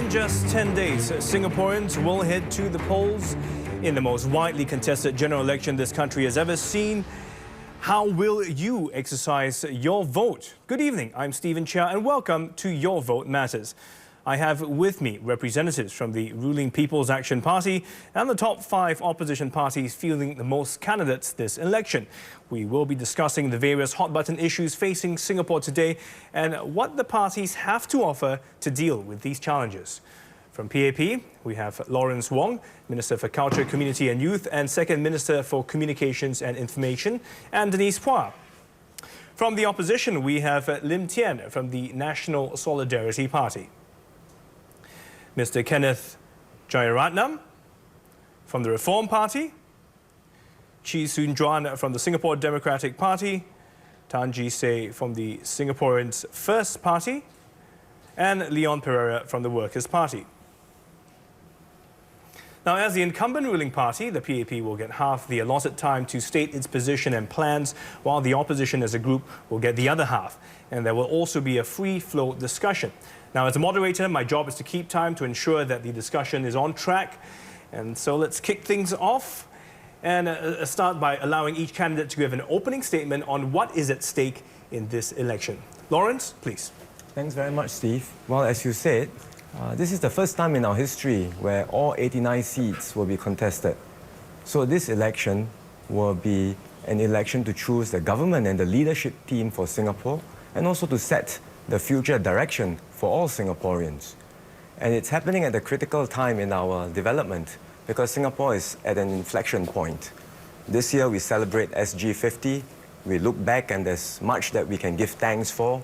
In just 10 days, Singaporeans will head to the polls in the most widely contested general election this country has ever seen. How will you exercise your vote? Good evening, I'm Stephen Chia and welcome to Your Vote Matters. I have with me representatives from the ruling People's Action Party and the top 5 opposition parties fielding the most candidates this election. We will be discussing the various hot-button issues facing Singapore today and what the parties have to offer to deal with these challenges. From PAP, we have Lawrence Wong, Minister for Culture, Community and Youth and Second Minister for Communications and Information, and Denise Phua. From the opposition, we have Lim Tian from the National Solidarity Party. Mr. Kenneth Jayaratnam from the Reform Party, Chee Soon Juan from the Singapore Democratic Party, Tan Jee Sey from the Singaporeans First Party, and Leon Pereira from the Workers' Party. Now, as the incumbent ruling party, the PAP will get half the allotted time to state its position and plans, while the opposition as a group will get the other half. And there will also be a free-flow discussion. Now, as a moderator, my job is to keep time to ensure that the discussion is on track. And so let's kick things off and start by allowing each candidate to give an opening statement on what is at stake in this election. Lawrence, please. Thanks very much, Steve. Well, as you said, this is the first time in our history where all 89 seats will be contested. So this election will be an election to choose the government and the leadership team for Singapore, and also to set the future direction for all Singaporeans. And it's happening at a critical time in our development because Singapore is at an inflection point. This year we celebrate SG50. We look back and there's much that we can give thanks for.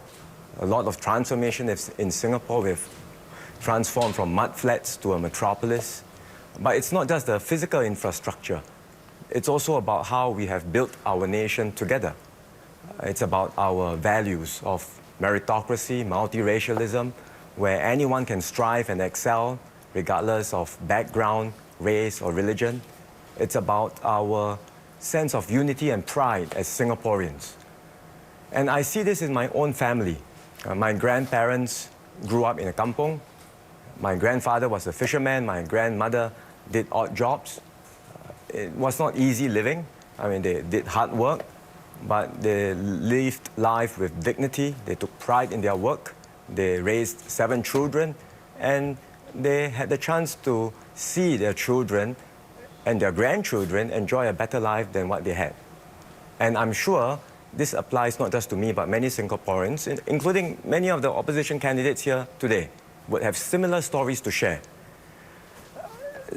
A lot of transformation in Singapore. We've transformed from mud flats to a metropolis. But it's not just the physical infrastructure. It's also about how we have built our nation together. It's about our values of meritocracy, multiracialism, where anyone can strive and excel regardless of background, race or religion. It's about our sense of unity and pride as Singaporeans. And I see this in my own family. My grandparents grew up in a kampong. My grandfather was a fisherman. My grandmother did odd jobs. It was not easy living. I mean, they did hard work, but they lived life with dignity. They took pride in their work. They raised 7 children, and they had the chance to see their children and their grandchildren enjoy a better life than what they had. And I'm sure this applies not just to me, but many Singaporeans, including many of the opposition candidates here today, would have similar stories to share.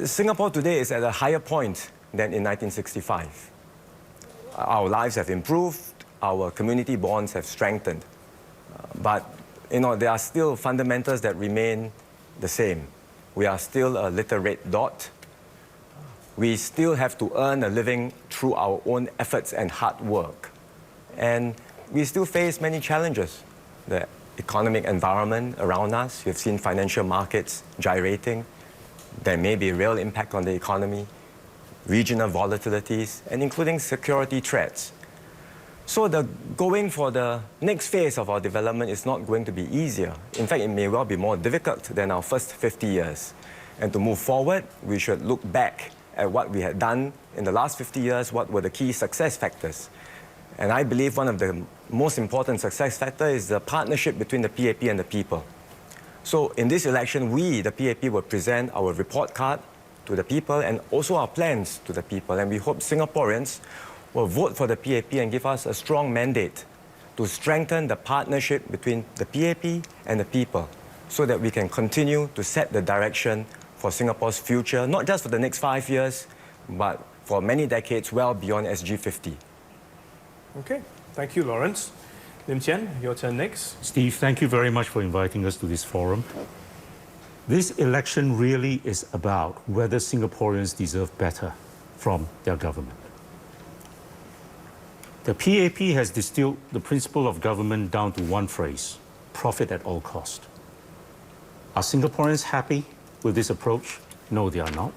Singapore today is at a higher point than in 1965. Our lives have improved, our community bonds have strengthened. But there are still fundamentals that remain the same. We are still a little red dot. We still have to earn a living through our own efforts and hard work. And we still face many challenges. The economic environment around us, you've seen financial markets gyrating. There may be a real impact on the economy, regional volatilities, and including security threats. So going for the next phase of our development is not going to be easier. In fact, it may well be more difficult than our first 50 years. And to move forward, we should look back at what we had done in the last 50 years, what were the key success factors. And I believe one of the most important success factors is the partnership between the PAP and the people. So in this election, we, the PAP, will present our report card to the people and also our plans to the people. And we hope Singaporeans will vote for the PAP and give us a strong mandate to strengthen the partnership between the PAP and the people so that we can continue to set the direction for Singapore's future, not just for the next 5 years, but for many decades well beyond SG50. Okay, thank you, Lawrence. Lim Tian, your turn next. Steve, thank you very much for inviting us to this forum. This election really is about whether Singaporeans deserve better from their government. The PAP has distilled the principle of government down to one phrase: profit at all cost. Are Singaporeans happy with this approach? No, they are not.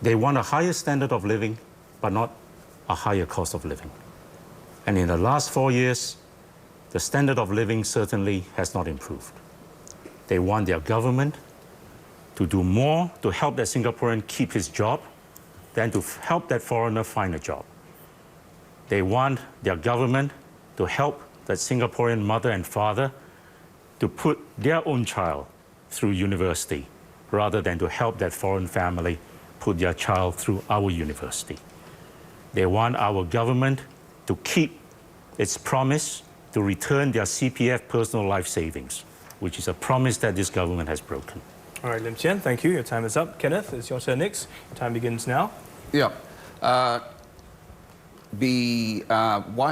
They want a higher standard of living, but not a higher cost of living. And in the last 4 years, the standard of living certainly has not improved. They want their government to do more to help that Singaporean keep his job than to help that foreigner find a job. They want their government to help that Singaporean mother and father to put their own child through university rather than to help that foreign family put their child through our university. They want our government to keep its promise to return their CPF personal life savings, which is a promise that this government has broken. All right, Lim Chien, thank you. Your time is up. Kenneth, it's your turn next. Your time begins now. Yeah. Why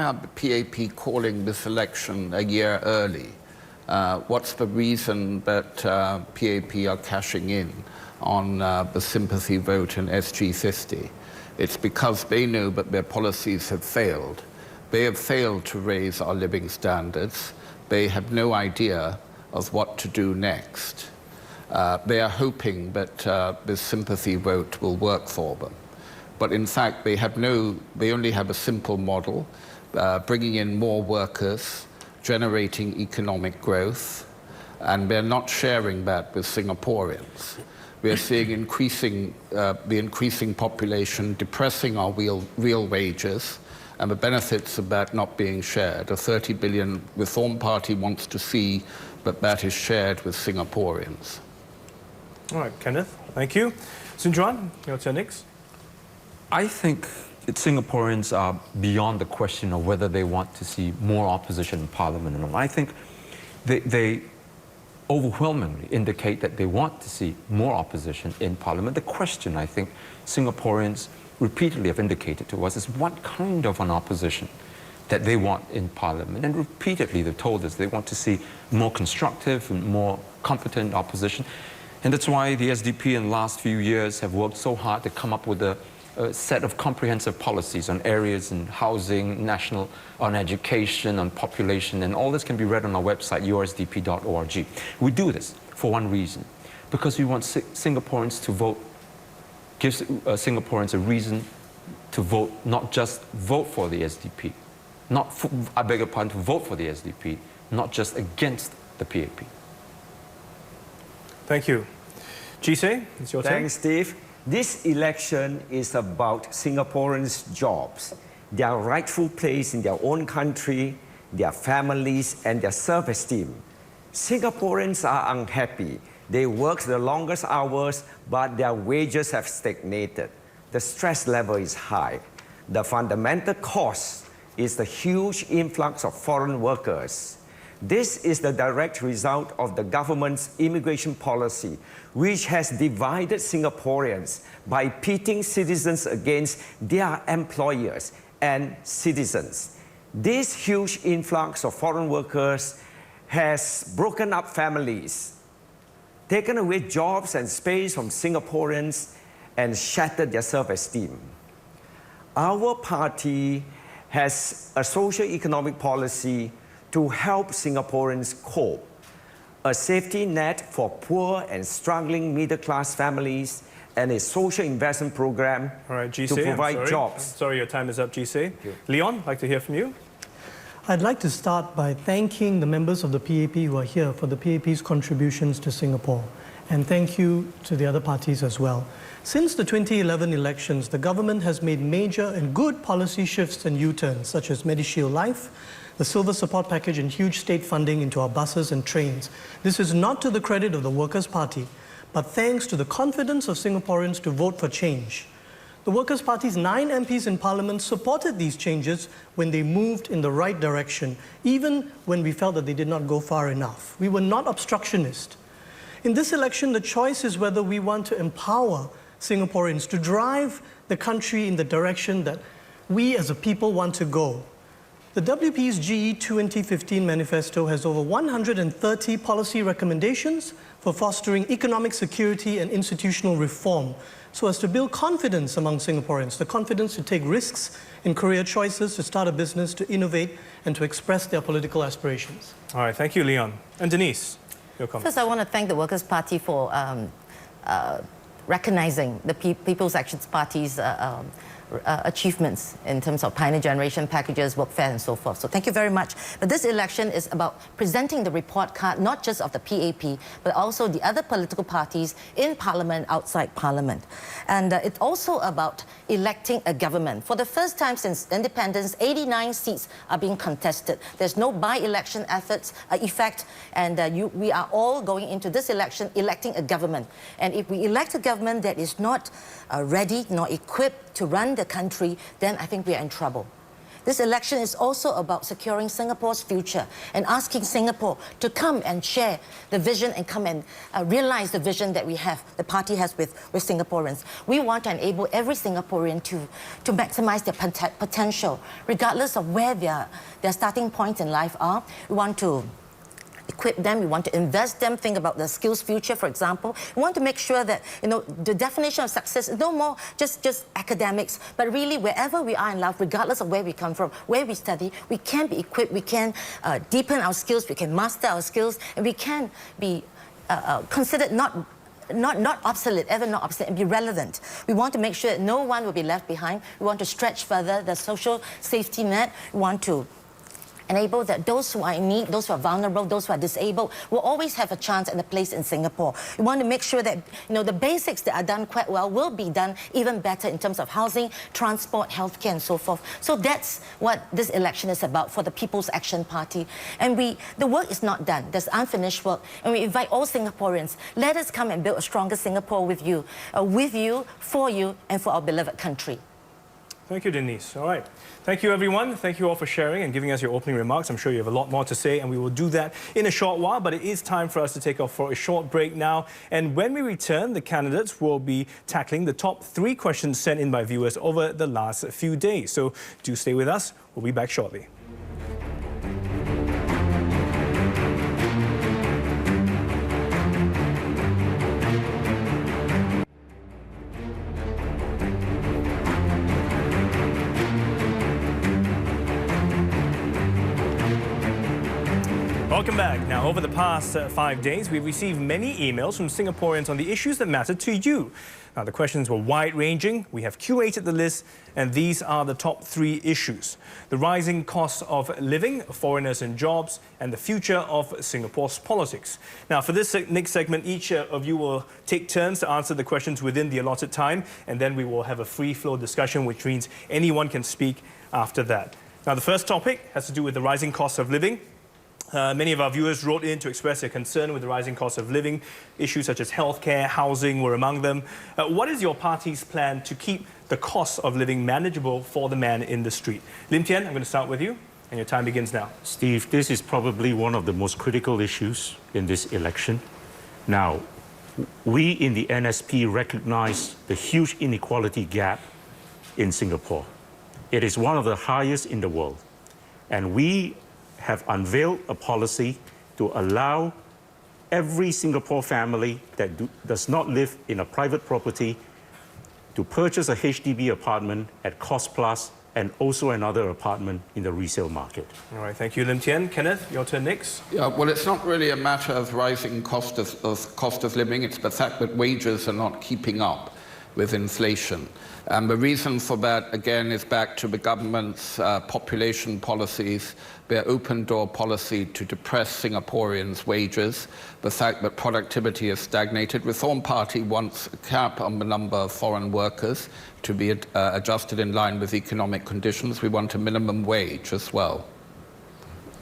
are the PAP calling this election a year early? What's the reason that PAP are cashing in on the sympathy vote in SG50? It's because they know that their policies have failed. They have failed to raise our living standards. They have no idea of what to do next. They are hoping that this sympathy vote will work for them. But in fact, they only have a simple model, bringing in more workers, generating economic growth, and they're not sharing that with Singaporeans. We're seeing the increasing population depressing our real wages, and the benefits of that not being shared. A 30 billion Reform Party wants to see that is shared with Singaporeans. All right, Kenneth, thank you. Soon Juan, your turn next. I think Singaporeans are beyond the question of whether they want to see more opposition in Parliament or not. I think they overwhelmingly indicate that they want to see more opposition in Parliament. The question, I think, Singaporeans repeatedly have indicated to us is what kind of an opposition that they want in Parliament. And repeatedly they've told us they want to see more constructive and more competent opposition. And that's why the SDP in the last few years have worked so hard to come up with a set of comprehensive policies on areas in housing, on education, on population, and all this can be read on our website, ursdp.org. We do this for one reason, because we want Singaporeans to vote, give Singaporeans a reason to vote, not just vote for the SDP, I beg your pardon, to vote for the SDP, not just against the PAP. Thank you. Jise, it's your turn. Thanks, Steve. This election is about Singaporeans' jobs, their rightful place in their own country, their families, and their self-esteem. Singaporeans are unhappy. They work the longest hours, but their wages have stagnated. The stress level is high. The fundamental cause is the huge influx of foreign workers. This is the direct result of the government's immigration policy, which has divided Singaporeans by pitting citizens against their employers and citizens. This huge influx of foreign workers has broken up families, taken away jobs and space from Singaporeans, and shattered their self-esteem. Our party has a socio-economic policy to help Singaporeans cope, a safety net for poor and struggling middle-class families, and a social investment program to provide jobs. Sorry, your time is up, Jise. Leon, I'd like to hear from you. I'd like to start by thanking the members of the PAP who are here for the PAP's contributions to Singapore. And thank you to the other parties as well. Since the 2011 elections, the government has made major and good policy shifts and U-turns, such as MediShield Life, the Silver Support Package, and huge state funding into our buses and trains. This is not to the credit of the Workers' Party, but thanks to the confidence of Singaporeans to vote for change. The Workers' Party's 9 MPs in Parliament supported these changes when they moved in the right direction, even when we felt that they did not go far enough. We were not obstructionist. In this election, the choice is whether we want to empower Singaporeans to drive the country in the direction that we as a people want to go. The WP's GE 2015 manifesto has over 130 policy recommendations for fostering economic security and institutional reform, so as to build confidence among Singaporeans, the confidence to take risks in career choices, to start a business, to innovate, and to express their political aspirations. All right, thank you, Leon. And Denise, your comment. First, I want to thank the Workers' Party for recognizing the People's Action Party's achievements in terms of Pioneer Generation packages, workfare, and so forth. So thank you very much. But this election is about presenting the report card, not just of the PAP, but also the other political parties in Parliament, outside Parliament. And it's also about electing a government. For the first time since independence, 89 seats are being contested. There's no by-election effect, and we are all going into this election electing a government. And if we elect a government that is not ready nor equipped to run the country, then I think we are in trouble. This election is also about securing Singapore's future and asking Singapore to come and share the vision and come and realize the vision that we have, the party has with Singaporeans. We want to enable every Singaporean to maximize their potential, regardless of where their starting points in life are. We want to equip them, we want to invest them, think about the skills future, for example. We want to make sure that, the definition of success is no more just academics, but really wherever we are in life, regardless of where we come from, where we study, we can be equipped, we can deepen our skills, we can master our skills, and we can be considered not obsolete, ever not obsolete, and be relevant. We want to make sure that no one will be left behind. We want to stretch further the social safety net. We want to enable that those who are in need, those who are vulnerable, those who are disabled, will always have a chance and a place in Singapore. We want to make sure that the basics that are done quite well will be done even better in terms of housing, transport, healthcare, and so forth. So that's what this election is about for the People's Action Party. And the work is not done. There's unfinished work. And we invite all Singaporeans, let us come and build a stronger Singapore with you, for you, and for our beloved country. Thank you, Denise. All right. Thank you, everyone. Thank you all for sharing and giving us your opening remarks. I'm sure you have a lot more to say, and we will do that in a short while. But it is time for us to take off for a short break now. And when we return, the candidates will be tackling the top 3 questions sent in by viewers over the last few days. So do stay with us. We'll be back shortly. Welcome back. Now, over the past 5 days, we've received many emails from Singaporeans on the issues that matter to you. Now, the questions were wide-ranging. We have curated the list, and these are the top 3 issues: the rising cost of living, foreigners and jobs, and the future of Singapore's politics. Now, for this next segment, each of you will take turns to answer the questions within the allotted time, and then we will have a free-flow discussion, which means anyone can speak after that. Now, the first topic has to do with the rising cost of living. Many of our viewers wrote in to express their concern with the rising cost of living. Issues such as healthcare, housing were among them. What is your party's plan to keep the cost of living manageable for the man in the street? Lim Tian, I'm going to start with you, and your time begins now. Steve, this is probably one of the most critical issues in this election. Now, we in the NSP recognize the huge inequality gap in Singapore. It is one of the highest in the world. And we have unveiled a policy to allow every Singapore family that does not live in a private property to purchase a HDB apartment at cost plus, and also another apartment in the resale market. All right, thank you, Lim Tian. Kenneth, your turn next. Yeah, well, it's not really a matter of rising cost of living. It's the fact that wages are not keeping up with inflation. And the reason for that, again, is back to the government's population policies, their open-door policy to depress Singaporeans' wages, the fact that productivity has stagnated. Reform Party wants a cap on the number of foreign workers to be adjusted in line with economic conditions. We want a minimum wage as well.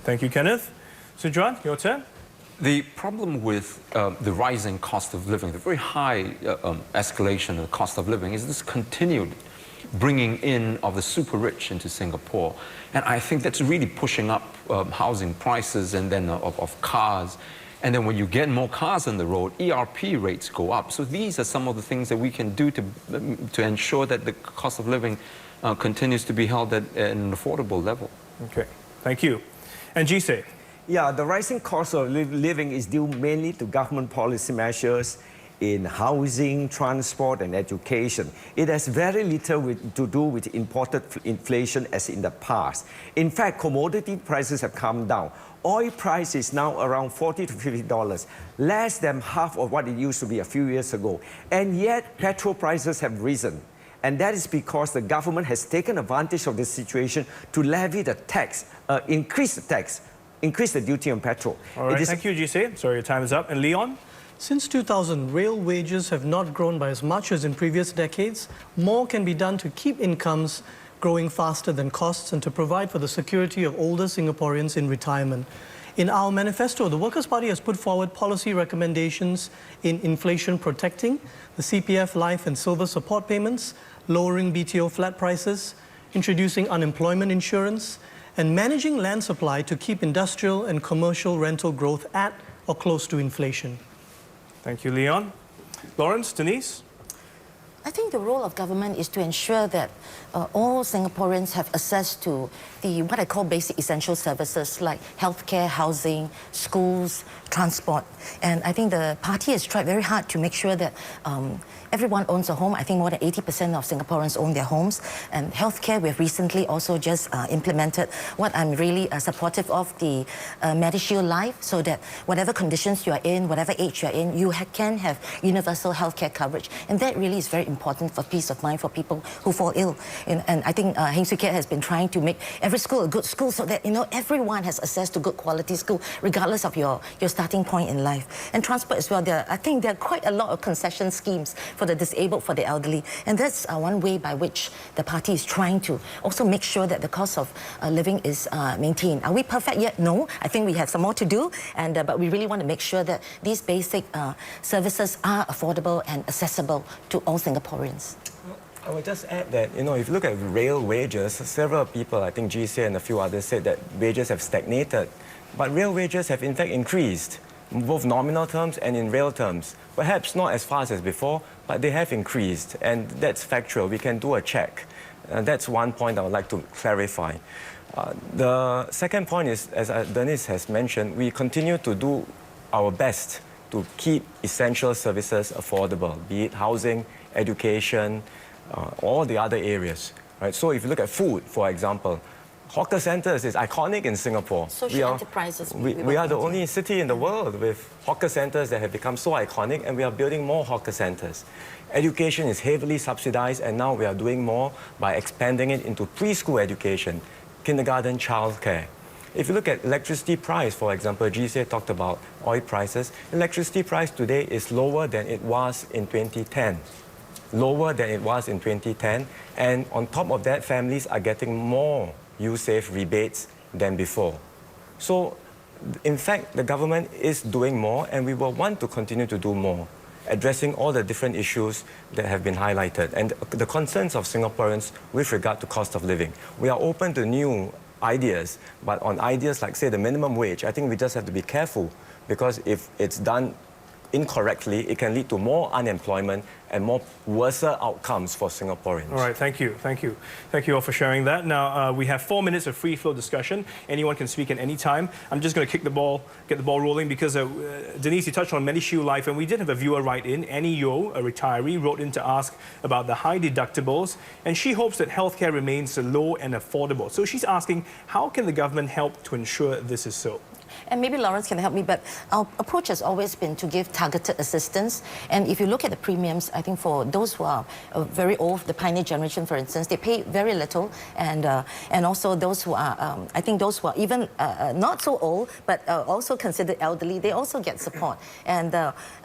Thank you, Kenneth. Sujuan, your turn. The problem with the rising cost of living, the very high escalation of the cost of living, is this continued bringing in of the super rich into Singapore. And I think that's really pushing up housing prices and then of cars. And then when you get more cars on the road, ERP rates go up. So these are some of the things that we can do to ensure that the cost of living continues to be held at an affordable level. Okay, thank you. And Jise? Yeah, the rising cost of living is due mainly to government policy measures in housing, transport, and education. It has very little to do with imported inflation as in the past. In fact, commodity prices have come down. Oil price is now around $40 to $50, less than half of what it used to be a few years ago. And yet, petrol prices have risen. And that is because the government has taken advantage of this situation to levy the tax, increase the duty on petrol. All right, thank you, GC. Sorry, your time is up. And Leon? Since 2000, rail wages have not grown by as much as in previous decades. More can be done to keep incomes growing faster than costs and to provide for the security of older Singaporeans in retirement. In our manifesto, the Workers' Party has put forward policy recommendations in inflation protecting, the CPF life and silver support payments, lowering BTO flat prices, introducing unemployment insurance, and managing land supply to keep industrial and commercial rental growth at or close to inflation. Thank you, Leon. Lawrence, Denise? I think the role of government is to ensure that all Singaporeans have access to what I call basic essential services like healthcare, housing, schools, transport. And I think the party has tried very hard to make sure that everyone owns a home. I think more than 80% of Singaporeans own their homes. And healthcare, we've recently also just implemented what I'm really supportive of, the MediShield Life, so that whatever conditions you are in, whatever age you are in, you can have universal healthcare coverage. And that really is very important for peace of mind for people who fall ill. And I think Heng Swee Keat has been trying to make every school a good school so that everyone has access to good quality school, regardless of your starting point in life. And transport as well, I think there are quite a lot of concession schemes for the disabled, for the elderly. And that's one way by which the party is trying to also make sure that the cost of living is maintained. Are we perfect yet? No. I think we have some more to do. But we really want to make sure that these basic services are affordable and accessible to all Singaporeans. I would just add that, if you look at rail wages, several people, I think GC and a few others, said that wages have stagnated. But real wages have in fact increased, in both nominal terms and in real terms. Perhaps not as fast as before, but they have increased, and that's factual. We can do a check. That's one point I would like to clarify. The second point is, as Denise has mentioned, we continue to do our best to keep essential services affordable, be it housing, education, all the other areas. Right? So if you look at food, for example, hawker centers is iconic in Singapore. Social enterprises. We are the only city in the world with hawker centers that have become so iconic, and we are building more hawker centers. Education is heavily subsidized, and now we are doing more by expanding it into preschool education, kindergarten, childcare. If you look at electricity price, for example, GC talked about oil prices. Electricity price today is lower than it was in 2010. Lower than it was in 2010. And on top of that, families are getting more U-Save rebates than before. So, in fact, the government is doing more, and we will want to continue to do more, addressing all the different issues that have been highlighted and the concerns of Singaporeans with regard to cost of living. We are open to new ideas, but on ideas like, say, the minimum wage, I think we just have to be careful, because if it's done incorrectly, it can lead to more unemployment and more worse outcomes for Singaporeans. All right, thank you. Thank you. Thank you all for sharing that. Now, we have 4 minutes of free flow discussion. Anyone can speak at any time. I'm just going to get the ball rolling, because Denise, you touched on MediShield Life, and we did have a viewer write in. Annie Yo, a retiree, wrote in to ask about the high deductibles, and she hopes that healthcare remains low and affordable. So she's asking, how can the government help to ensure this is so? And maybe Lawrence can help me, but our approach has always been to give targeted assistance. And if you look at the premiums, I think for those who are very old, the pioneer generation, for instance, they pay very little. And also those who are, I think those who are even not so old, but also considered elderly, they also get support. And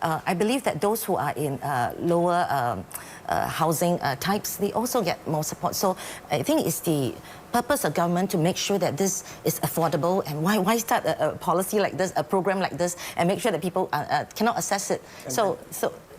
I believe that those who are in lower housing types, they also get more support. So I think it's the purpose of government to make sure that this is affordable, and why start a policy like this, a program like this, and make sure that people cannot access it.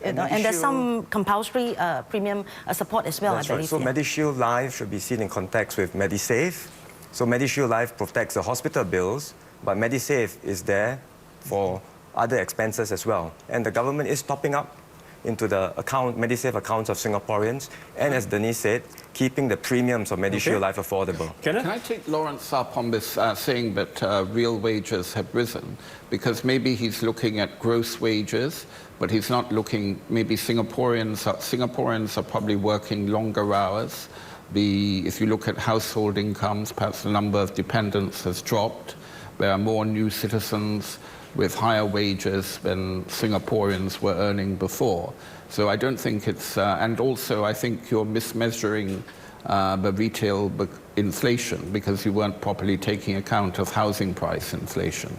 And there's some compulsory premium support as well. That's right. So MediShield Life should be seen in context with MediSave. So MediShield Life protects the hospital bills, but MediSave is there for other expenses as well. And the government is topping up into the MediSave accounts of Singaporeans, and as Denise said, keeping the premiums of MediShield Life affordable. Can I take Lawrence up on this, saying that real wages have risen? Because maybe he's looking at gross wages, but he's not looking, maybe Singaporeans are probably working longer hours. If you look at household incomes, perhaps the number of dependents has dropped. There are more new citizens with higher wages than Singaporeans were earning before. So I don't think it's, and also I think you're mismeasuring the retail inflation because you weren't properly taking account of housing price inflation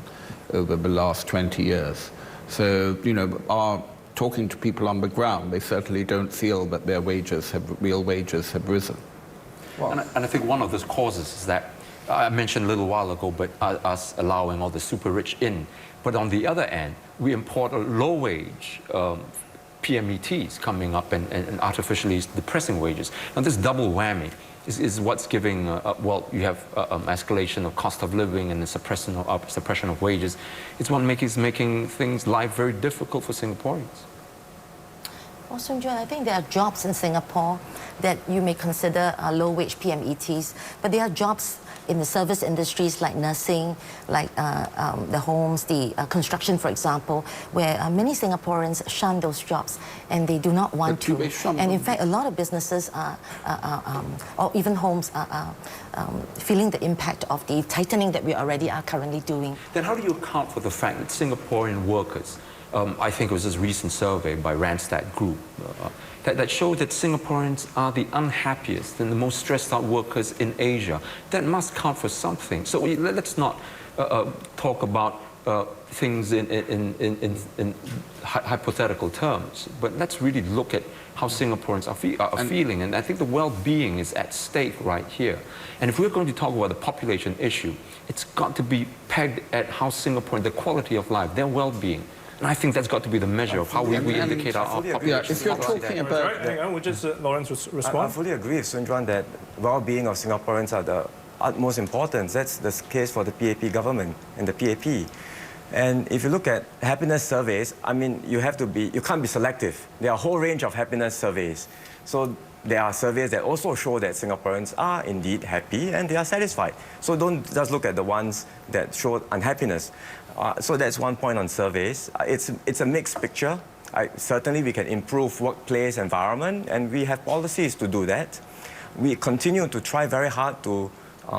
over the last 20 years. So, you know, talking to people on the ground, they certainly don't feel that their real wages have risen. And I think one of those causes is that, I mentioned a little while ago, but us allowing all the super rich in. But on the other end, we import a low-wage PMETs coming up and artificially depressing wages. Now this double whammy is what's giving, well, you have escalation of cost of living and the suppression of wages. It's what is making life very difficult for Singaporeans. Well, Soon Juan, I think there are jobs in Singapore that you may consider low-wage PMETs, but there are jobs in the service industries like nursing, like the homes, the construction, for example, where many Singaporeans shun those jobs and they do not want to. And in fact, a lot of businesses or even homes are feeling the impact of the tightening that we already are currently doing. Then how do you account for the fact that Singaporean workers, I think it was this recent survey by Randstad Group, that showed that Singaporeans are the unhappiest and the most stressed out workers in Asia. That must count for something. So let's not talk about things in hypothetical terms, but let's really look at how Singaporeans are feeling. And I think the well-being is at stake right here. And if we're going to talk about the population issue, it's got to be pegged at how Singaporean, the quality of life, their well-being. And I think that's got to be the measure of how we indicate our population. Yeah, if you're talking about... Right, hang on, we'll just Lawrence respond. I fully agree with Soon Juan that well-being of Singaporeans are the utmost importance. That's the case for the PAP government and the PAP. And if you look at happiness surveys, I mean, you can't be selective. There are a whole range of happiness surveys. So there are surveys that also show that Singaporeans are indeed happy and they are satisfied. So don't just look at the ones that show unhappiness. So that's one point on surveys. It's a mixed picture. Certainly we can improve workplace environment and we have policies to do that. We continue to try very hard to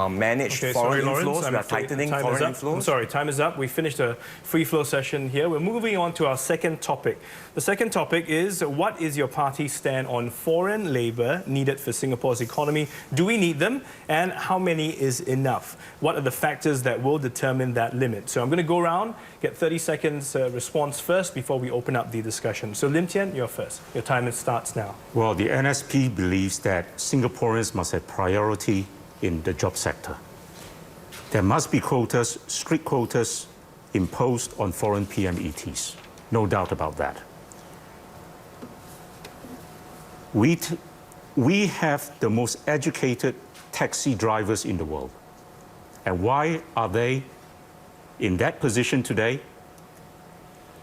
manage foreign inflows. We are tightening foreign inflows. I'm sorry, time is up. We finished a free flow session here. We're moving on to our second topic. The second topic is, what is your party's stand on foreign labour needed for Singapore's economy? Do we need them? And how many is enough? What are the factors that will determine that limit? So I'm going to go around, get 30 seconds response first before we open up the discussion. So Lim Tian, you're first. Your time starts now. Well, the NSP believes that Singaporeans must have priority in the job sector. There must be quotas, strict quotas, imposed on foreign PMETs. No doubt about that. We have the most educated taxi drivers in the world. And why are they in that position today?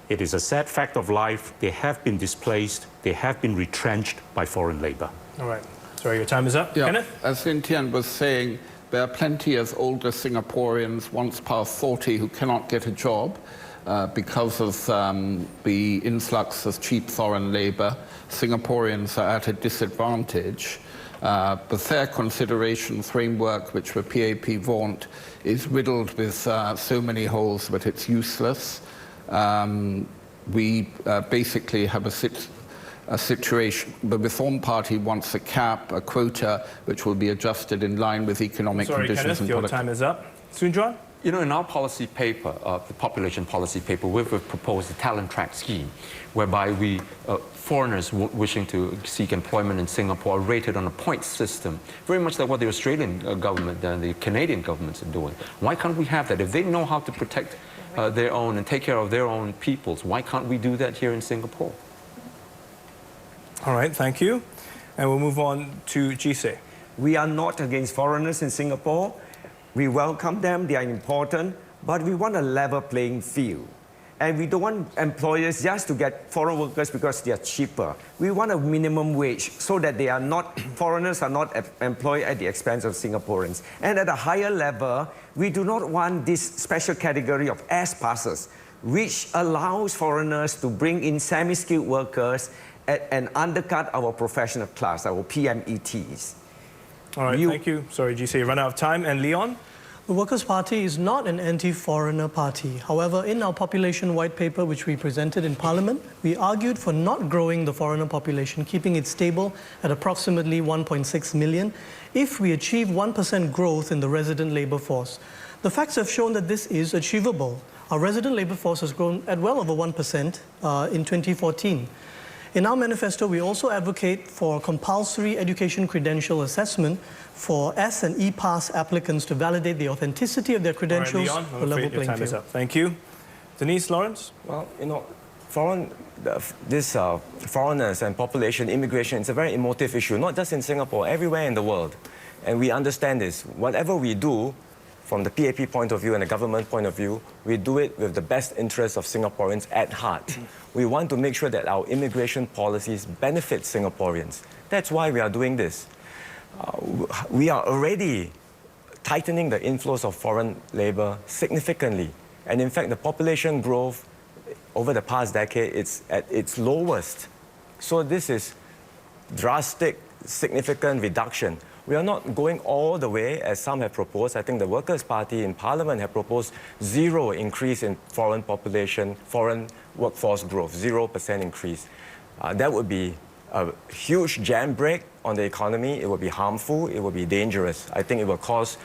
It is a sad fact of life. They have been displaced. They have been retrenched by foreign labor. All right. Sorry, your time is up. Yeah, Kenneth? as Lin Tian was saying, there are plenty of older Singaporeans, once past 40, who cannot get a job because of the influx of cheap foreign labor. Singaporeans are at a disadvantage. The fair consideration framework, which the PAP vaunt, is riddled with so many holes that it's useless. We basically have a situation. The Reform Party wants a cap, a quota, which will be adjusted in line with economic conditions. Kenneth, and your time is up. Soon Juan? You know, in our policy paper, the population policy paper, we've proposed a talent track scheme whereby foreigners wishing to seek employment in Singapore are rated on a point system, very much like what the Australian government and the Canadian governments are doing. Why can't we have that? If they know how to protect their own and take care of their own peoples, why can't we do that here in Singapore? All right, thank you. And we'll move on to Jisei. We are not against foreigners in Singapore. We welcome them, they are important, but we want a level playing field. And we don't want employers just to get foreign workers because they are cheaper. We want a minimum wage so that foreigners are not employed at the expense of Singaporeans. And at a higher level, we do not want this special category of S-passes, which allows foreigners to bring in semi-skilled workers and undercut our professional class, our PMETs. All right, thank you. Sorry, GC, run out of time. And Leon? The Workers' Party is not an anti-foreigner party. However, in our population white paper, which we presented in Parliament, we argued for not growing the foreigner population, keeping it stable at approximately 1.6 million, if we achieve 1% growth in the resident labour force. The facts have shown that this is achievable. Our resident labour force has grown at well over 1% in 2014. In our manifesto, we also advocate for compulsory education credential assessment for S and E-Pass applicants to validate the authenticity of their credentials All right, Leon, for I'm level afraid your playing time is field. up. Thank you. Denise, Lawrence? Well, you know, foreigners and population immigration, it's a very emotive issue, not just in Singapore, everywhere in the world. And we understand this. Whatever we do, from the PAP point of view and the government point of view, we do it with the best interests of Singaporeans at heart. We want to make sure that our immigration policies benefit Singaporeans. That's why we are doing this. We are already tightening the inflows of foreign labor significantly. And in fact, the population growth over the past decade is at its lowest. So this is drastic, significant reduction. We are not going all the way, as some have proposed. I think the Workers' Party in Parliament have proposed 0 increase in foreign population, foreign workforce growth, 0% increase. That would be a huge jam brake on the economy. It would be harmful. It would be dangerous. I think it will cause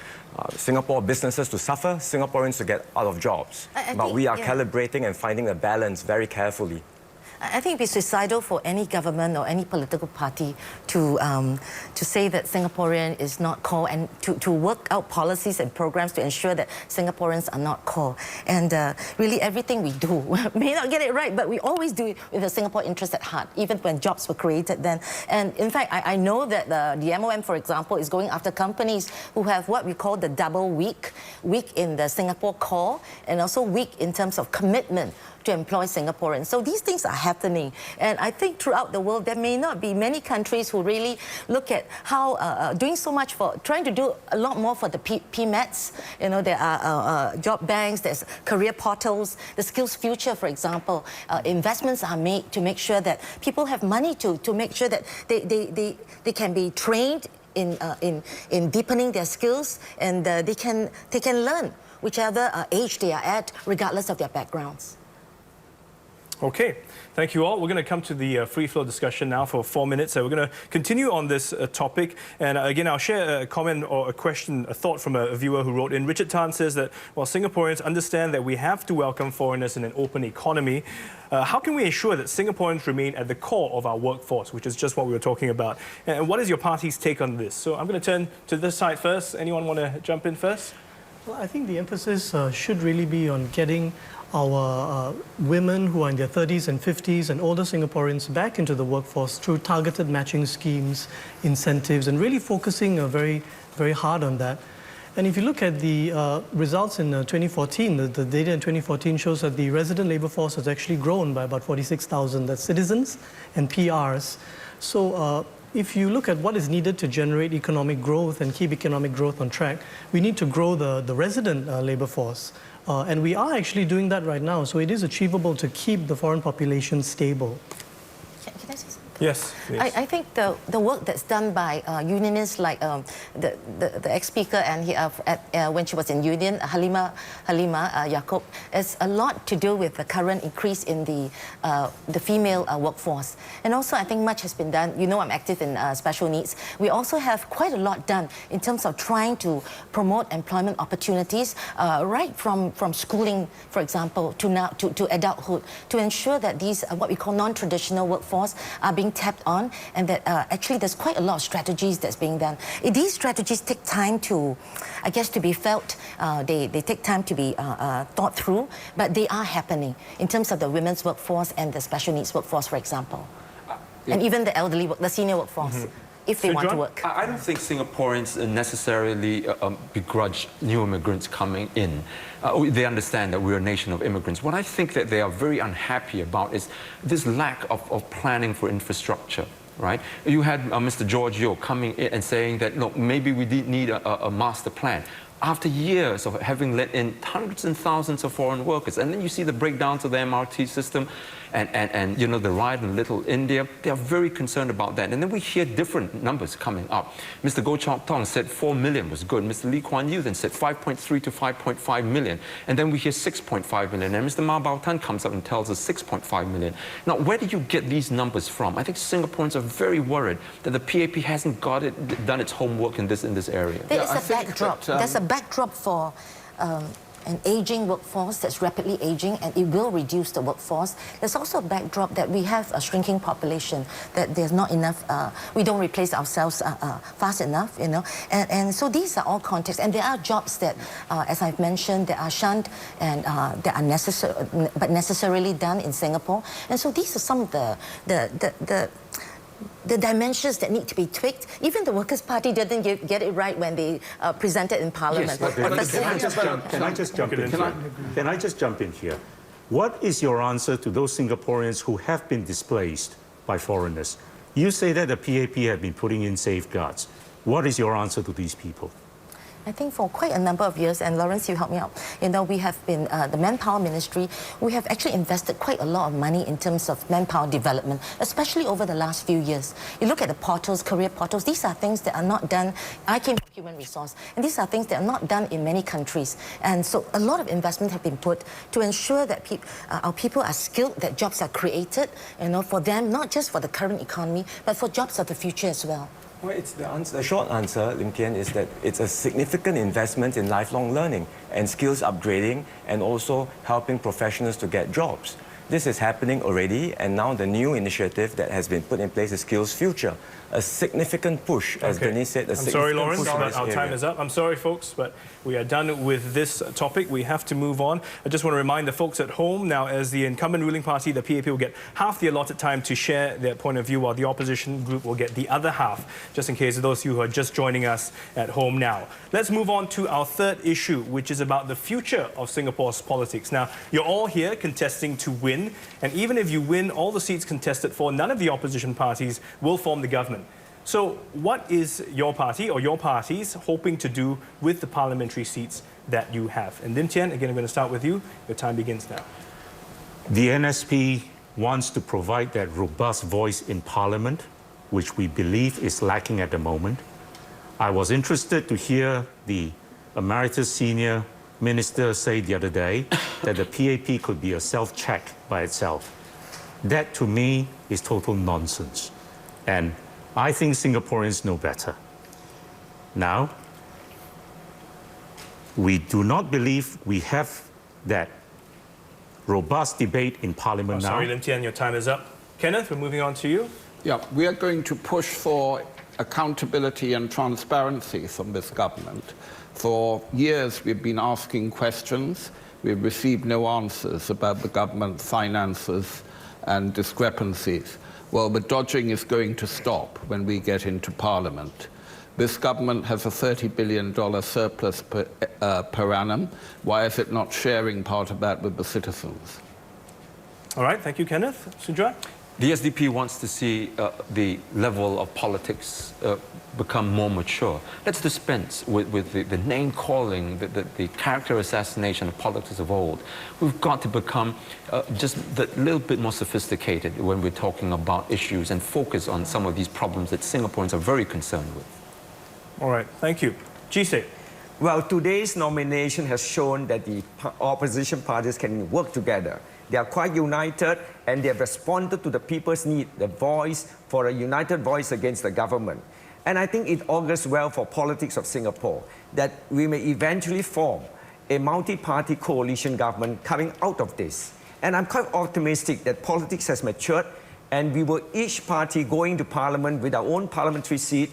Singapore businesses to suffer, Singaporeans to get out of jobs. But we are calibrating and finding a balance very carefully. I think it'd be suicidal for any government or any political party to say that Singaporean is not core and to work out policies and programs to ensure that Singaporeans are not core. And really everything we do, may not get it right, but we always do it with the Singapore interest at heart, even when jobs were created then. And in fact, I know that the MOM, for example, is going after companies who have what we call the double weak in the Singapore core and also weak in terms of commitment to employ Singaporeans. So these things are happening. And I think throughout the world, there may not be many countries who really look at how doing so much for, trying to do a lot more for the PMETs. You know, there are job banks, there's career portals, the Skills Future, for example. Investments are made to make sure that people have money to make sure that they can be trained in deepening their skills and they can learn whichever age they are at, regardless of their backgrounds. Okay, thank you all. We're going to come to the free flow discussion now for 4 minutes. So we're going to continue on this topic. And again, I'll share a comment or a question, a thought from a viewer who wrote in. Richard Tan says that while Singaporeans understand that we have to welcome foreigners in an open economy, how can we ensure that Singaporeans remain at the core of our workforce, which is just what we were talking about? And what is your party's take on this? So I'm going to turn to this side first. Anyone want to jump in first? Well, I think the emphasis should really be on getting our women who are in their 30s and 50s and older Singaporeans back into the workforce through targeted matching schemes, incentives, and really focusing very, very hard on that. And if you look at the results in 2014, the data in 2014 shows that the resident labour force has actually grown by about 46,000. That's citizens and PRs. So if you look at what is needed to generate economic growth and keep economic growth on track, we need to grow the resident labour force. And we are actually doing that right now, so it is achievable to keep the foreign population stable. Can I say something? Yes. I think the work that's done by unionists like the ex-speaker and when she was in union, Halima Yaacob, has a lot to do with the current increase in the female workforce. And also I think much has been done. You know I'm active in special needs. We also have quite a lot done in terms of trying to promote employment opportunities right from schooling, for example, to adulthood, to ensure that these what we call non-traditional workforce are being tapped on, and that actually there's quite a lot of strategies that's being done. These strategies take time to, I guess, to be felt. They take time to be thought through, but they are happening in terms of the women's workforce and the special needs workforce, for example. And even the elderly, the senior workforce, if they want to work. I don't think Singaporeans necessarily begrudge new immigrants coming in. They understand that we're a nation of immigrants. What I think that they are very unhappy about is this lack of planning for infrastructure. Right? You had Mr. George Yeo coming in and saying that, look, maybe we need a master plan. after years of having let in hundreds and thousands of foreign workers. And then you see the breakdowns of the MRT system and you know, the riot in Little India. They are very concerned about that. And then we hear different numbers coming up. Mr. Goh Chok Tong said 4 million was good. Mr. Lee Kuan Yew then said 5.3 to 5.5 million. And then we hear 6.5 million. And Mr. Ma Baotan comes up and tells us 6.5 million. Now, where do you get these numbers from? I think Singaporeans are very worried that the PAP hasn't done its homework in this area. There is I a think backdrop. that, There's a backdrop for an aging workforce that's rapidly aging, and it will reduce the workforce. There's also a backdrop that we have a shrinking population, that there's not enough, we don't replace ourselves fast enough, you know. And so these are all contexts, and there are jobs that, as I've mentioned, that are shunned and that are necessarily done in Singapore. And so these are some of the dimensions that need to be tweaked. Even the Workers' Party didn't get it right when they presented in Parliament. Yes, can I just jump in? Can I just jump in here? What is your answer to those Singaporeans who have been displaced by foreigners? You say that the PAP have been putting in safeguards. What is your answer to these people? I think for quite a number of years, and Lawrence, you help me out, you know, we have been, the Manpower Ministry, we have actually invested quite a lot of money in terms of manpower development, especially over the last few years. You look at the portals, career portals, these are things that are not done. I came from human resource, and these are things that are not done in many countries. And so a lot of investment have been put to ensure that our people are skilled, that jobs are created, you know, for them, not just for the current economy, but for jobs of the future as well. Well, the short answer, Lim Tian, is that it's a significant investment in lifelong learning and skills upgrading, and also helping professionals to get jobs. This is happening already, and now the new initiative that has been put in place is Skills Future, a significant push, as Denise said. I'm sorry, Lawrence, but our time is up. I'm sorry, folks, but we are done with this topic. We have to move on. I just want to remind the folks at home now, as the incumbent ruling party, the PAP will get half the allotted time to share their point of view, while the opposition group will get the other half, just in case of those of you who are just joining us at home now. Let's move on to our third issue, which is about the future of Singapore's politics. Now, you're all here contesting to win, and even if you win all the seats contested for, none of the opposition parties will form the government. So what is your party or your parties hoping to do with the parliamentary seats that you have? And Lim Tian, again, I'm going to start with you. Your time begins now. The NSP wants to provide that robust voice in Parliament, which we believe is lacking at the moment. I was interested to hear the Emeritus Senior Minister say the other day that the PAP could be a self-check by itself. That, to me, is total nonsense. And I think Singaporeans know better. Now, we do not believe we have that robust debate in Parliament now. Sorry, Lim Tian, your time is up. Kenneth, we're moving on to you. Yeah, we are going to push for accountability and transparency from this government. For years, we've been asking questions. We've received no answers about the government finances and discrepancies. Well, the dodging is going to stop when we get into Parliament. This government has a $30 billion surplus per annum. Why is it not sharing part of that with the citizens? All right, thank you, Kenneth. Sujat? The SDP wants to see the level of politics become more mature. Let's dispense with the name-calling, the character assassination of politics of old. We've got to become just a little bit more sophisticated when we're talking about issues and focus on some of these problems that Singaporeans are very concerned with. All right, thank you. Jise? Well, today's nomination has shown that the opposition parties can work together. They are quite united, and they have responded to the people's need, the voice for a united voice against the government. And I think it augurs well for politics of Singapore that we may eventually form a multi-party coalition government coming out of this. And I'm quite optimistic that politics has matured, and we will each party going to Parliament with our own parliamentary seat,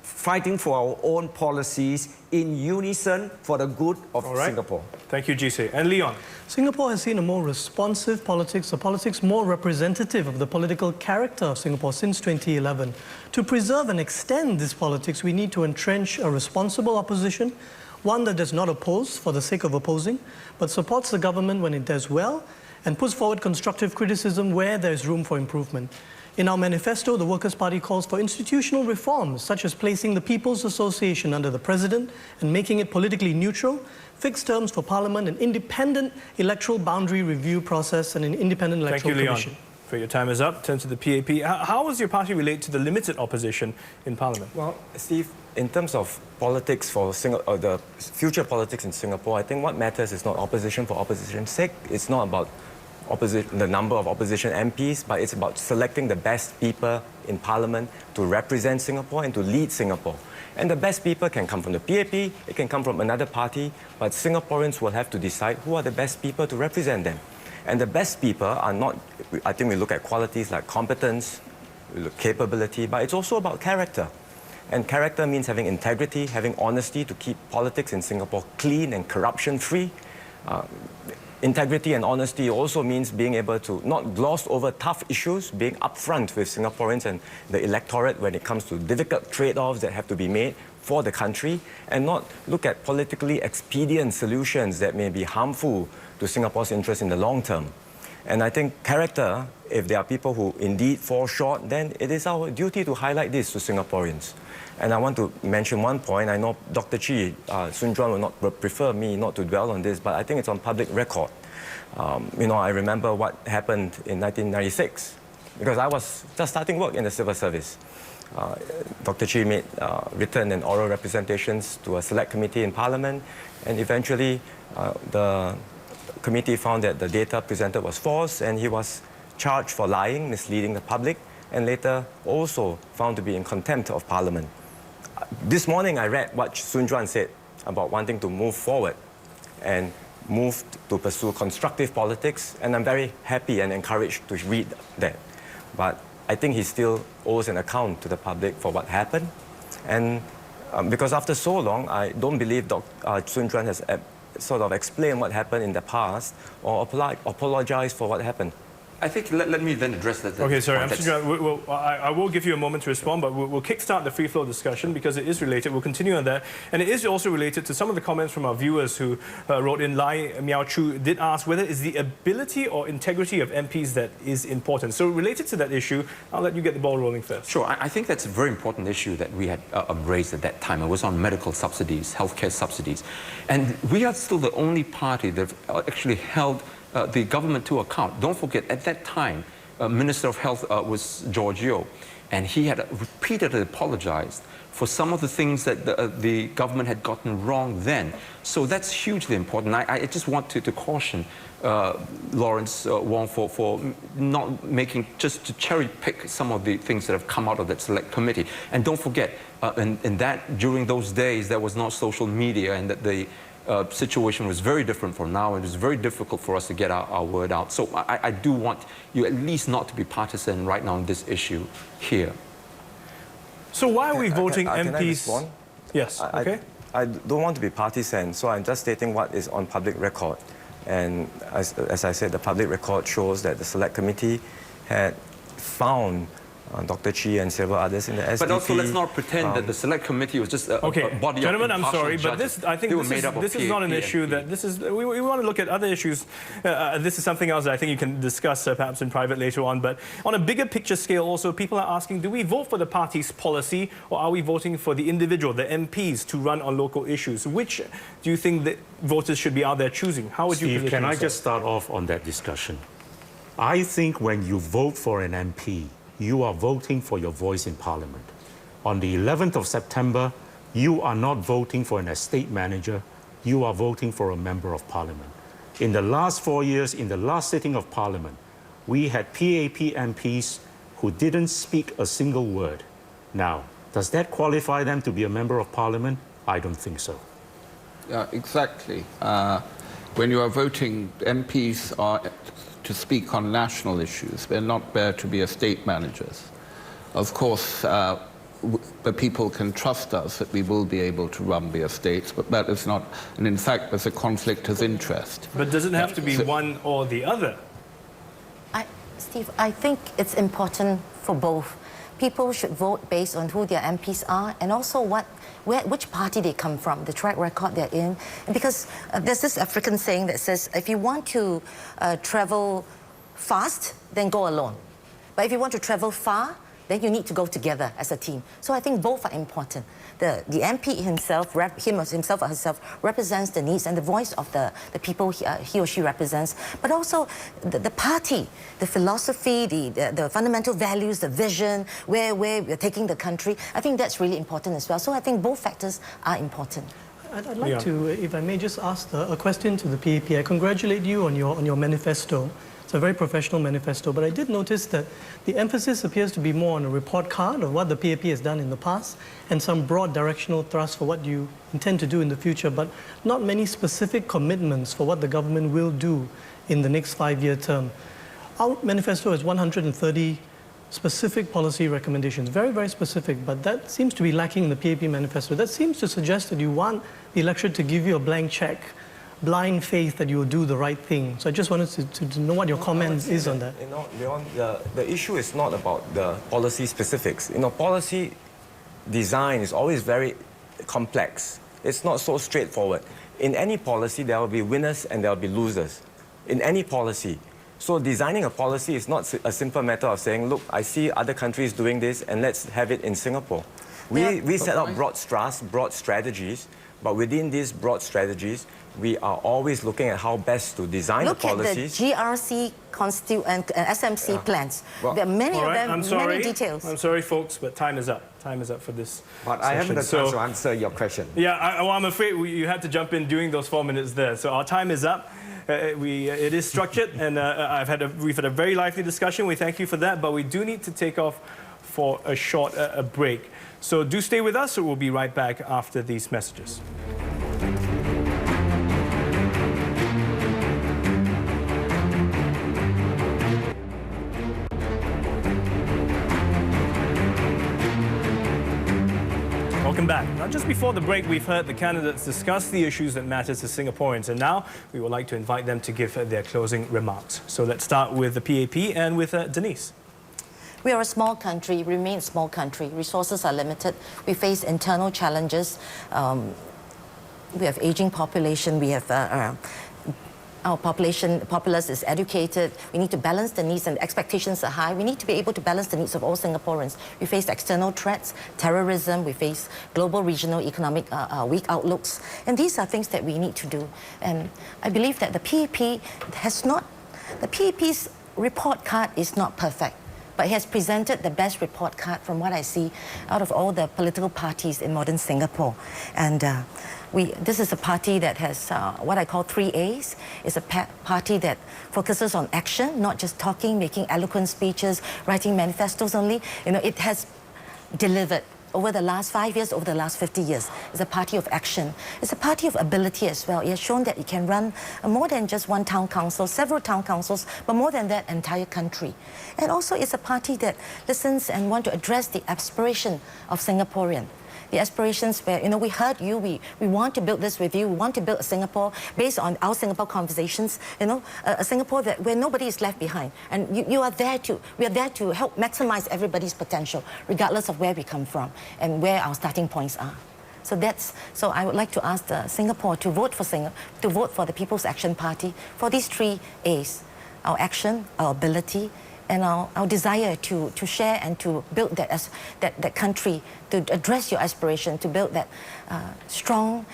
fighting for our own policies in unison for the good of Singapore. Thank you, Jise. And Leon? Singapore has seen a more responsive politics, a politics more representative of the political character of Singapore since 2011. To preserve and extend this politics, we need to entrench a responsible opposition, one that does not oppose for the sake of opposing, but supports the government when it does well and puts forward constructive criticism where there is room for improvement. In our manifesto, the Workers' Party calls for institutional reforms, such as placing the People's Association under the President and making it politically neutral, fixed terms for Parliament, an independent electoral boundary review process, and an independent electoral Thank you, Leon. commission. For your time is up. Turn to the PAP. How does your party relate to the limited opposition in Parliament? Well, Steve, in terms of politics for the future politics in Singapore, I think what matters is not opposition for opposition's sake. It's not about the number of opposition MPs, but it's about selecting the best people in Parliament to represent Singapore and to lead Singapore. And the best people can come from the PAP, it can come from another party, but Singaporeans will have to decide who are the best people to represent them. And the best people are not, I think we look at qualities like competence, we look capability, but it's also about character. And character means having integrity, having honesty to keep politics in Singapore clean and corruption-free. Integrity and honesty also means being able to not gloss over tough issues, being upfront with Singaporeans and the electorate when it comes to difficult trade-offs that have to be made for the country, and not look at politically expedient solutions that may be harmful to Singapore's interests in the long term. And I think character, if there are people who indeed fall short, then it is our duty to highlight this to Singaporeans. And I want to mention one point. I know Dr. Chee, Soon Juan will not prefer me not to dwell on this, but I think it's on public record. I remember what happened in 1996, because I was just starting work in the civil service. Dr. Chee made written and oral representations to a select committee in Parliament, and eventually the committee found that the data presented was false, and he was charged for lying, misleading the public, and later also found to be in contempt of Parliament. This morning I read what Soon Juan said about wanting to move forward and move to pursue constructive politics, and I'm very happy and encouraged to read that. But I think he still owes an account to the public for what happened. And because after so long, I don't believe Soon Juan has sort of explained what happened in the past or apologized for what happened. I think let me then address that. Okay, sorry, point. I will give you a moment to respond, but we'll kickstart the free flow discussion because it is related. We'll continue on that. And it is also related to some of the comments from our viewers who wrote in. Lai Miao Chu did ask whether it's the ability or integrity of MPs that is important. So related to that issue, I'll let you get the ball rolling first. Sure, I think that's a very important issue that we had raised at that time. It was on medical subsidies, healthcare subsidies. And we are still the only party that actually held the government to account. Don't forget, at that time, Minister of Health was George Yeo, and he had repeatedly apologized for some of the things that the government had gotten wrong then. So that's hugely important. I just want to caution Lawrence Wong for not making, just to cherry pick some of the things that have come out of that select committee. And don't forget, in that during those days, there was not social media, and that the situation was very different from now, and it was very difficult for us to get our word out. So I do want you at least not to be partisan right now on this issue here. So why are we voting MPs? Can I respond? Yes, okay. I don't want to be partisan, so I'm just stating what is on public record. And as I said, the public record shows that the select committee had found Dr. Chee and several others in the SDP. But also, let's not pretend that the select committee was just a body gentlemen, of I'm sorry, but judges. I think this is not an issue that we want to look at other issues. This is something else that I think you can discuss perhaps in private later on. But on a bigger picture scale, also, people are asking, do we vote for the party's policy, or are we voting for the individual, the MPs, to run on local issues? Which do you think that voters should be out there choosing? How would you Steve, position can I yourself? just start off on that discussion? I think when you vote for an MP, you are voting for your voice in Parliament. On the 11th of September, you are not voting for an estate manager, you are voting for a member of Parliament. In the last 4 years, in the last sitting of Parliament, we had PAP MPs who didn't speak a single word. Now, does that qualify them to be a member of Parliament? I don't think so. Exactly. When you are voting, MPs are to speak on national issues. They're not there to be estate managers. Of course, the people can trust us that we will be able to run the estates, but that is not, and in fact, there's a conflict of interest. But does it have to be one or the other? Steve, I think it's important for both. People should vote based on who their MPs are, and also which party they come from, the track record they're in. And because there's this African saying that says, if you want to travel fast, then go alone. But if you want to travel far, then you need to go together as a team. So I think both are important. The MP himself, himself or herself, represents the needs and the voice of the people he or she represents, but also the party, the philosophy, the fundamental values, the vision, where we're taking the country. I think that's really important as well. So I think both factors are important. I'd like to, if I may just ask a question to the PAP. I congratulate you on your manifesto. It's a very professional manifesto, but I did notice that the emphasis appears to be more on a report card of what the PAP has done in the past and some broad directional thrust for what you intend to do in the future, but not many specific commitments for what the government will do in the next 5-year term. Our manifesto has 130 specific policy recommendations, very, very specific, but that seems to be lacking in the PAP manifesto. That seems to suggest that you want the electorate to give you a blank check, blind faith that you will do the right thing. So I just wanted to know what your comment is on that. You know, Leon, the issue is not about the policy specifics. You know, policy design is always very complex. It's not so straightforward. In any policy, there will be winners and there will be losers. In any policy. So designing a policy is not a simple matter of saying, look, I see other countries doing this and let's have it in Singapore. We set up broad strategies, but within these broad strategies, we are always looking at how best to design the policies. Look at the GRC and SMC plans. Well, there are many of them, I'm sorry. many details. I'm sorry, folks, but time is up. Time is up for this But I haven't had a chance to answer your question. Yeah, well, I'm afraid you had to jump in during those 4 minutes there. So our time is up. It is structured, and we've had a very lively discussion. We thank you for that, but we do need to take off for a short break. So do stay with us, or we'll be right back after these messages. Welcome back. Now, just before the break, we've heard the candidates discuss the issues that matter to Singaporeans, and now we would like to invite them to give their closing remarks. So let's start with the PAP and with Denise. We are a small country, remain a small country. Resources are limited. We face internal challenges. We have aging population. We have our populace is educated. We need to balance the needs, and the expectations are high. We need to be able to balance the needs of all Singaporeans. We face external threats, terrorism. We face global, regional, economic weak outlooks, and these are things that we need to do. And I believe that the PAP's report card is not perfect, but it has presented the best report card from what I see out of all the political parties in modern Singapore. And this is a party that has what I call 3 A's. It's a party that focuses on action, not just talking, making eloquent speeches, writing manifestos only. You know, it has delivered over the last 5 years, over the last 50 years. It's a party of action. It's a party of ability as well. It has shown that it can run more than just one town council, several town councils, but more than that, entire country. And also it's a party that listens and wants to address the aspiration of Singaporean. The aspirations where, you know, we heard you, we want to build this with you, we want to build a Singapore based on our Singapore conversations, you know, a Singapore where nobody is left behind. And we are there to help maximize everybody's potential, regardless of where we come from and where our starting points are. So I would like to ask Singapore to vote for the People's Action Party for these 3 A's: our action, our ability, and our desire to share and to build that country, to address your aspiration, to build that strong,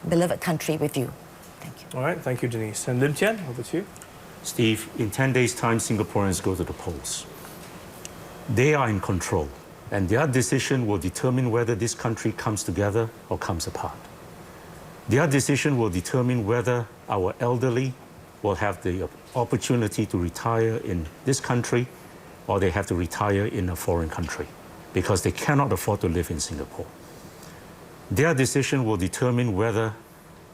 beloved country with you. Thank you. All right, thank you, Denise. And Lim Tian, over to you. Steve, in 10 days' time, Singaporeans go to the polls. They are in control, and their decision will determine whether this country comes together or comes apart. Their decision will determine whether our elderly will have the opportunity to retire in this country or they have to retire in a foreign country because they cannot afford to live in Singapore. Their decision will determine whether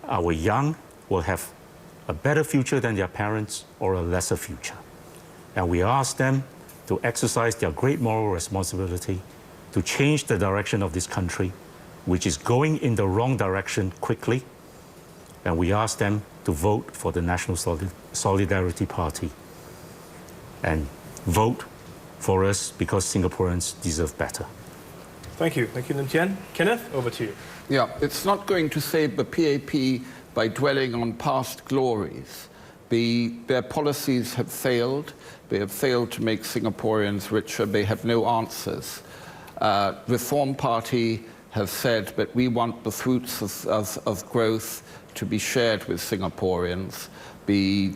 our young will have a better future than their parents or a lesser future. And we ask them to exercise their great moral responsibility to change the direction of this country, which is going in the wrong direction quickly. And we ask them to vote for the National Solidarity Party and vote for us because Singaporeans deserve better. Thank you. Thank you, Lim Tian. Kenneth, over to you. Yeah, it's not going to save the PAP by dwelling on past glories. Their policies have failed. They have failed to make Singaporeans richer. They have no answers. Reform Party have said that we want the fruits of growth to be shared with Singaporeans. We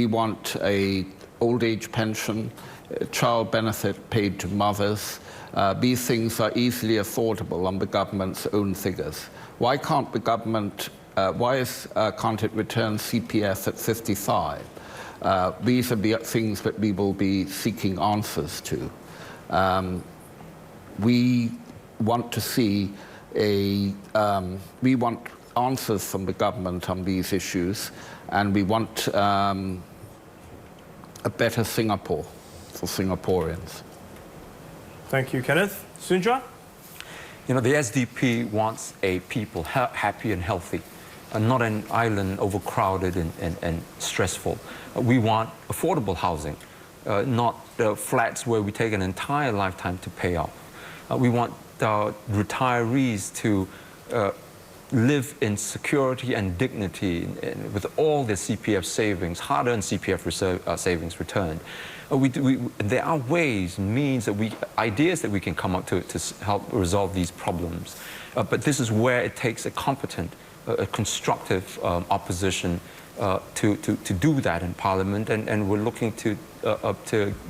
want a old age pension, a child benefit paid to mothers. These things are easily affordable on the government's own figures. Why can't the government, can't it return CPF at 55? These are the things that we will be seeking answers to. We want to see we want answers from the government on these issues, and we want a better Singapore for Singaporeans. Thank you, Kenneth. Sunja? You know, the SDP wants a people happy and healthy, and not an island overcrowded and stressful. We want affordable housing, not flats where we take an entire lifetime to pay off. We want retirees to live in security and dignity with all their CPF savings, hard-earned CPF savings returned. There are ways, means, ideas that we can come up to help resolve these problems. But this is where it takes a competent, a constructive opposition to do that in Parliament, and we're looking to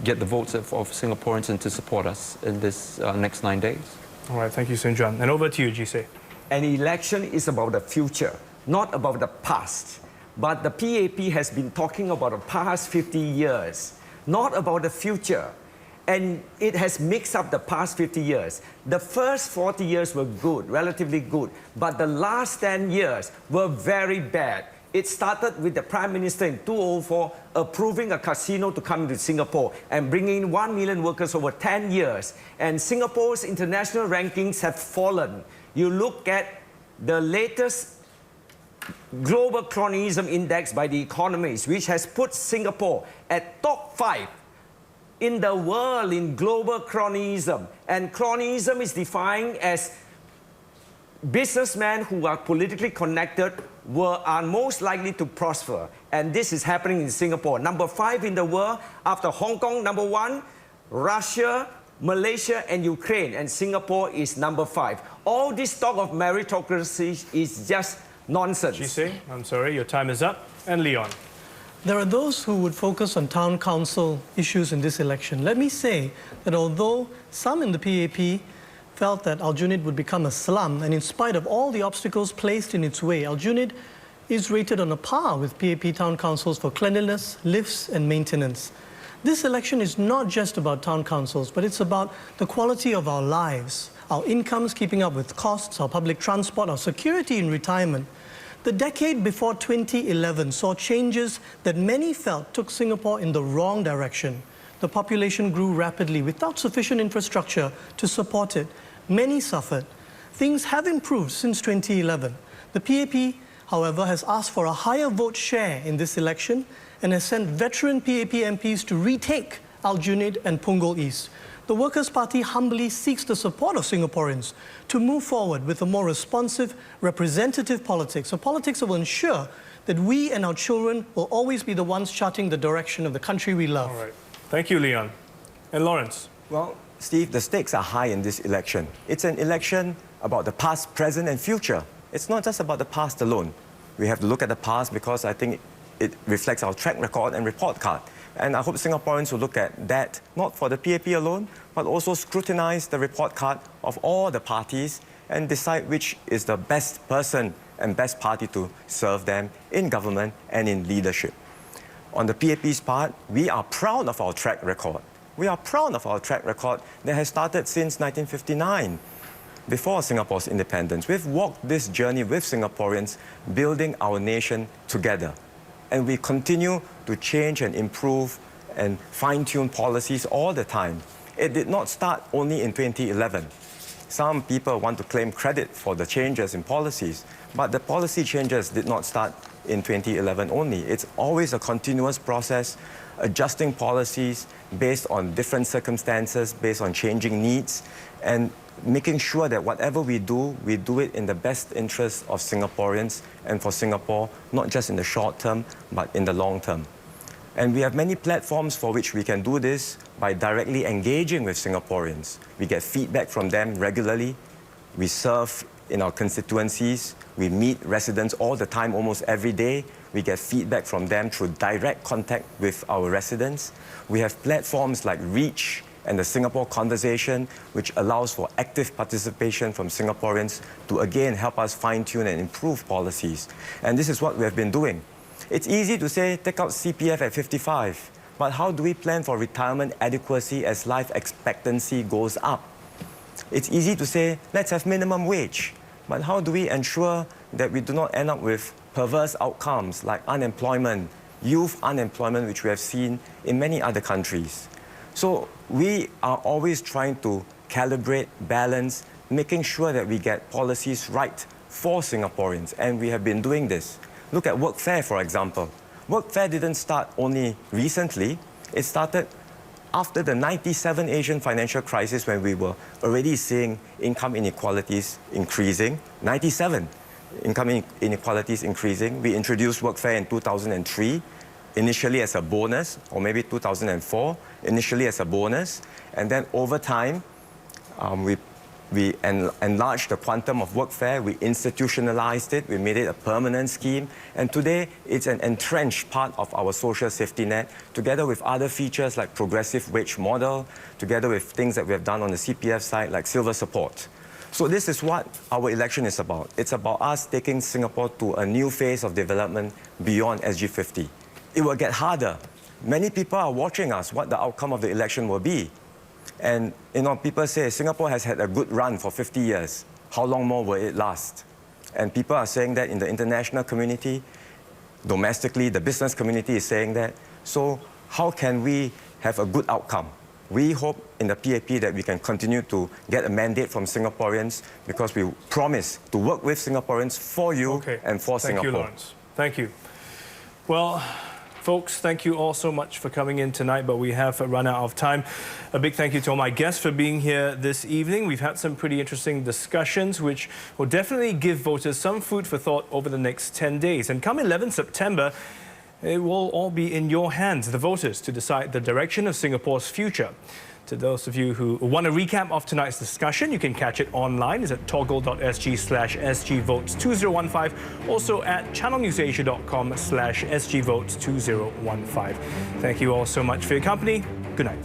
get the votes of Singaporeans and to support us in this next 9 days. All right, thank you, Sunja. And over to you, Jisei. An election is about the future, not about the past. But the PAP has been talking about the past 50 years, not about the future. And it has mixed up the past 50 years. The first 40 years were good, relatively good, but the last 10 years were very bad. It started with the Prime Minister in 2004 approving a casino to come into Singapore and bringing in 1 million workers over 10 years. And Singapore's international rankings have fallen. You look at the latest Global Cronyism Index by The Economist, which has put Singapore at top 5 in the world in global cronyism. And cronyism is defined as businessmen who are politically connected are most likely to prosper. And this is happening in Singapore. Number 5 in the world, after Hong Kong, number 1, Russia, Malaysia, and Ukraine. And Singapore is number 5. All this talk of meritocracy is just nonsense. Jisei, I'm sorry, your time is up. And Leon. There are those who would focus on town council issues in this election. Let me say that although some in the PAP felt that Aljunied would become a slum, and in spite of all the obstacles placed in its way, Aljunied is rated on a par with PAP town councils for cleanliness, lifts, and maintenance. This election is not just about town councils, but it's about the quality of our lives, our incomes keeping up with costs, our public transport, our security in retirement. The decade before 2011 saw changes that many felt took Singapore in the wrong direction. The population grew rapidly without sufficient infrastructure to support it. Many suffered. Things have improved since 2011. The PAP, however, has asked for a higher vote share in this election and has sent veteran PAP MPs to retake Aljunied and Punggol East. The Workers' Party humbly seeks the support of Singaporeans to move forward with a more responsive, representative politics, a politics that will ensure that we and our children will always be the ones charting the direction of the country we love. All right. Thank you, Leon. And Lawrence. Well, Steve, the stakes are high in this election. It's an election about the past, present, and future. It's not just about the past alone. We have to look at the past because I think it reflects our track record and report card. And I hope Singaporeans will look at that, not for the PAP alone, but also scrutinize the report card of all the parties and decide which is the best person and best party to serve them in government and in leadership. On the PAP's part, we are proud of our track record. We are proud of our track record that has started since 1959, before Singapore's independence. We've walked this journey with Singaporeans, building our nation together. And we continue to change and improve and fine-tune policies all the time. It did not start only in 2011. Some people want to claim credit for the changes in policies, but the policy changes did not start in 2011 only. It's always a continuous process, adjusting policies based on different circumstances, based on changing needs, and making sure that whatever we do it in the best interest of Singaporeans and for Singapore, not just in the short term, but in the long term. And we have many platforms for which we can do this by directly engaging with Singaporeans. We get feedback from them regularly. We serve in our constituencies. We meet residents all the time, almost every day. We get feedback from them through direct contact with our residents. We have platforms like Reach and the Singapore Conversation, which allows for active participation from Singaporeans to again help us fine-tune and improve policies. And this is what we have been doing. It's easy to say, take out CPF at 55, but how do we plan for retirement adequacy as life expectancy goes up? It's easy to say, let's have minimum wage, but how do we ensure that we do not end up with perverse outcomes like unemployment, youth unemployment, which we have seen in many other countries? So we are always trying to calibrate, balance, making sure that we get policies right for Singaporeans, and we have been doing this. Look at Workfare, for example. Workfare didn't start only recently. It started after the 97 Asian financial crisis, when we were already seeing income inequalities increasing. 97, income inequalities increasing. We introduced Workfare in 2003, initially as a bonus, or maybe 2004, initially as a bonus. And then over time, we enlarged the quantum of Workfare, we institutionalized it, we made it a permanent scheme, and today it's an entrenched part of our social safety net, together with other features like progressive wage model, together with things that we have done on the CPF side like silver support. So this is what our election is about. It's about us taking Singapore to a new phase of development beyond SG50. It will get harder. Many people are watching us, what the outcome of the election will be. And people say Singapore has had a good run for 50 years. How long more will it last? And people are saying that in the international community, domestically, the business community is saying that. So how can we have a good outcome? We hope in the PAP that we can continue to get a mandate from Singaporeans, because we promise to work with Singaporeans for you and for Singapore. Thank you, Lawrence. Thank you. Well, folks, thank you all so much for coming in tonight, but we have run out of time. A big thank you to all my guests for being here this evening. We've had some pretty interesting discussions, which will definitely give voters some food for thought over the next 10 days. And come 11 September, it will all be in your hands, the voters, to decide the direction of Singapore's future. To those of you who want a recap of tonight's discussion, you can catch it online. It's at toggle.sg/SGVotes2015. Also at channelnewsasia.com/SGVotes2015. Thank you all so much for your company. Good night.